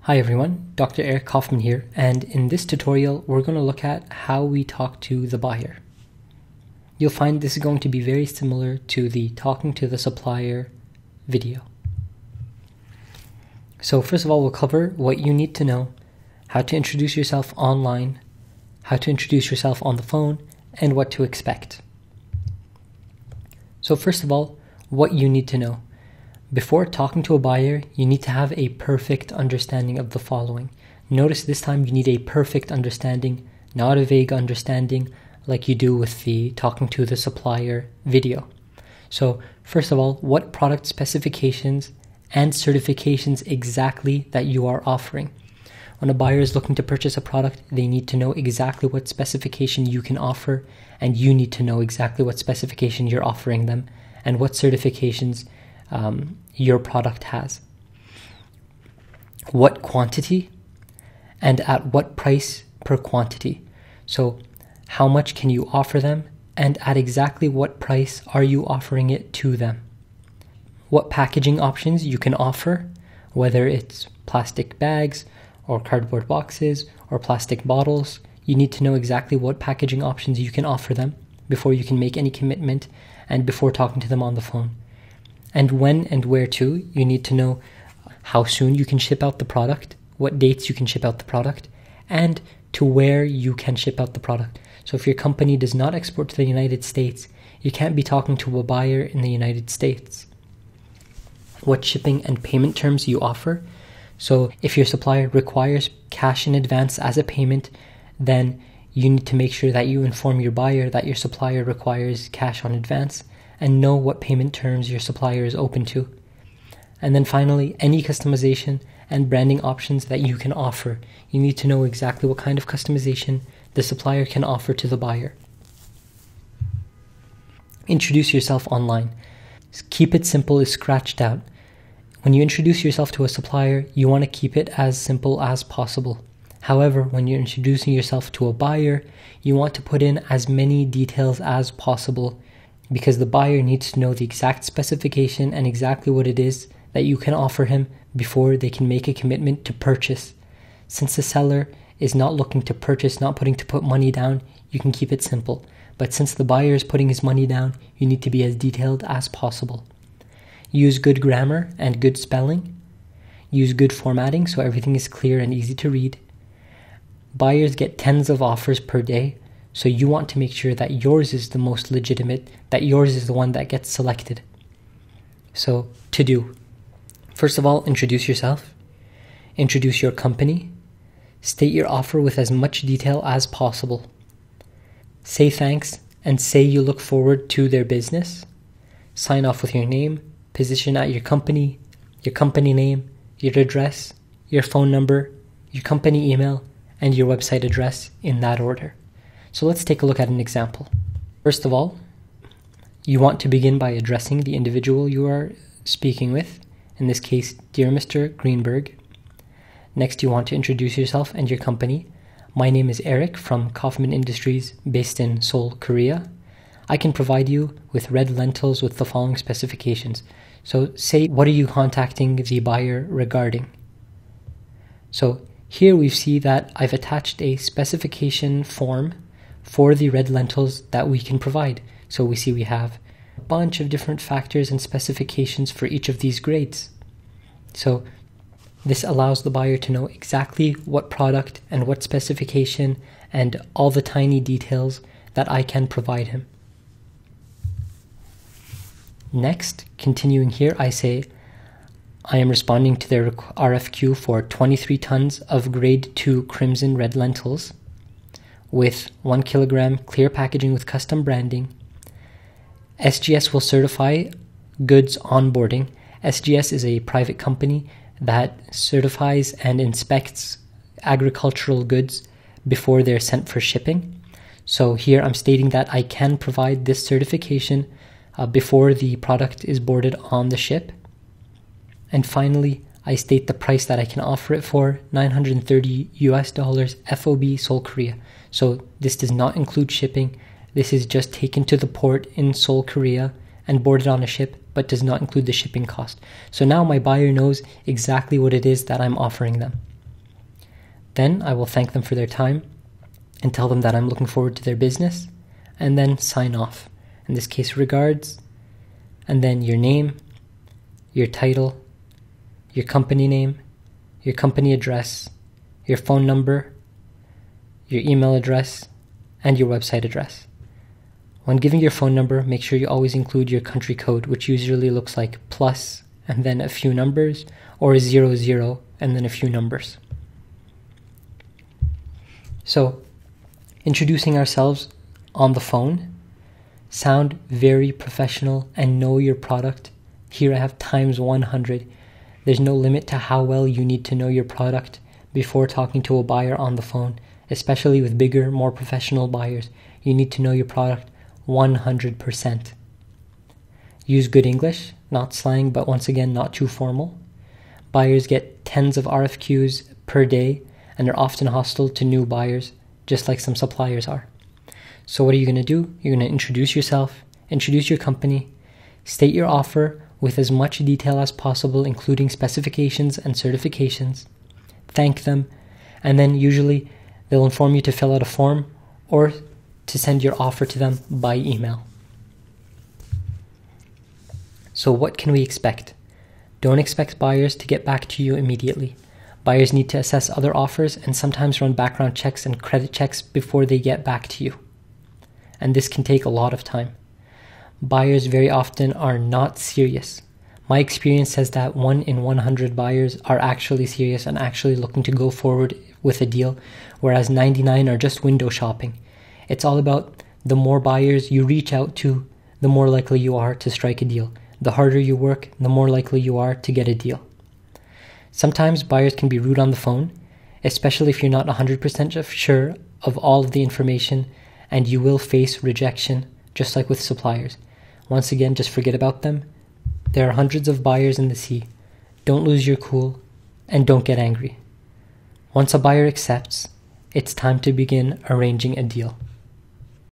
Hi everyone, Dr. Eric Kaufman here, and in this tutorial we're going to look at how we talk to the buyer. You'll find this is going to be very similar to the talking to the supplier video. So first of all, we'll cover what you need to know, how to introduce yourself online, how to introduce yourself on the phone, and what to expect. So first of all, what you need to know. Before talking to a buyer, you need to have a perfect understanding of the following. Notice this time you need a perfect understanding, not a vague understanding like you do with the talking to the supplier video. So first of all, what product specifications and certifications exactly that you are offering. When a buyer is looking to purchase a product, they need to know exactly what specification you can offer, and you need to know exactly what specification you're offering them and what certifications your product has. What quantity and at what price per quantity. So how much can you offer them and at exactly what price are you offering it to them. What packaging options you can offer, whether it's plastic bags or cardboard boxes or plastic bottles. You need to know exactly what packaging options you can offer them before you can make any commitment and before talking to them on the phone. And when and where to, you need to know how soon you can ship out the product, what dates you can ship out the product, and to where you can ship out the product. So if your company does not export to the United States, you can't be talking to a buyer in the United States. What shipping and payment terms you offer. So if your supplier requires cash in advance as a payment, then you need to make sure that you inform your buyer that your supplier requires cash on advance, and know what payment terms your supplier is open to. And then finally, any customization and branding options that you can offer. You need to know exactly what kind of customization the supplier can offer to the buyer. Introduce yourself online. Keep it simple is scratched out. When you introduce yourself to a supplier, you want to keep it as simple as possible. However, when you're introducing yourself to a buyer, you want to put in as many details as possible, because the buyer needs to know the exact specification and exactly what it is that you can offer him before they can make a commitment to purchase. Since the seller is not looking to purchase, not to put money down, you can keep it simple. But since the buyer is putting his money down, you need to be as detailed as possible. Use good grammar and good spelling. Use good formatting so everything is clear and easy to read. Buyers get tens of offers per day, so you want to make sure that yours is the most legitimate, that yours is the one that gets selected. So, to do. First of all, introduce yourself. Introduce your company. State your offer with as much detail as possible. Say thanks and say you look forward to their business. Sign off with your name, position at your company name, your address, your phone number, your company email, and your website address in that order. So let's take a look at an example. First of all, you want to begin by addressing the individual you are speaking with, in this case, dear Mr. Greenberg. Next, you want to introduce yourself and your company. My name is Eric from Kaufman Industries based in Seoul, Korea. I can provide you with red lentils with the following specifications. So say, what are you contacting the buyer regarding? So here we see that I've attached a specification form for the red lentils that we can provide. So we see we have a bunch of different factors and specifications for each of these grades. So this allows the buyer to know exactly what product and what specification and all the tiny details that I can provide him. Next, continuing here, I say, I am responding to their RFQ for 23 tons of grade 2 crimson red lentils with 1 kilogram clear packaging with custom branding. SGS will certify goods onboarding. SGS is a private company that certifies and inspects agricultural goods before they're sent for shipping. So here I'm stating that I can provide this certification before the product is boarded on the ship. And finally, I state the price that I can offer it for, $930 FOB Seoul, Korea. So this does not include shipping. This is just taken to the port in Seoul, Korea and boarded on a ship, but does not include the shipping cost. So now my buyer knows exactly what it is that I'm offering them. Then I will thank them for their time and tell them that I'm looking forward to their business, and then sign off. In this case, regards, and then your name, your title, your company name, your company address, your phone number, your email address, and your website address. When giving your phone number, make sure you always include your country code, which usually looks like plus and then a few numbers, or 00 and then a few numbers. So, introducing ourselves on the phone, sound very professional and know your product. Here I have times 100. There's no limit to how well you need to know your product before talking to a buyer on the phone, especially with bigger, more professional buyers. You need to know your product 100%. Use good English, not slang, but once again, not too formal. Buyers get tens of RFQs per day and are often hostile to new buyers, just like some suppliers are. So what are you going to do? You're going to introduce yourself, introduce your company, state your offer with as much detail as possible, including specifications and certifications, thank them, and then usually they'll inform you to fill out a form or to send your offer to them by email. So what can we expect? Don't expect buyers to get back to you immediately. Buyers need to assess other offers and sometimes run background checks and credit checks before they get back to you. And this can take a lot of time. Buyers very often are not serious. My experience says that 1 in 100 buyers are actually serious and actually looking to go forward with a deal, whereas 99 are just window shopping. It's all about the more buyers you reach out to, the more likely you are to strike a deal. The harder you work, the more likely you are to get a deal. Sometimes buyers can be rude on the phone, especially if you're not 100% sure of all of the information, and you will face rejection, just like with suppliers. Once again, just forget about them. There are hundreds of buyers in the sea. Don't lose your cool, and don't get angry. Once a buyer accepts, it's time to begin arranging a deal.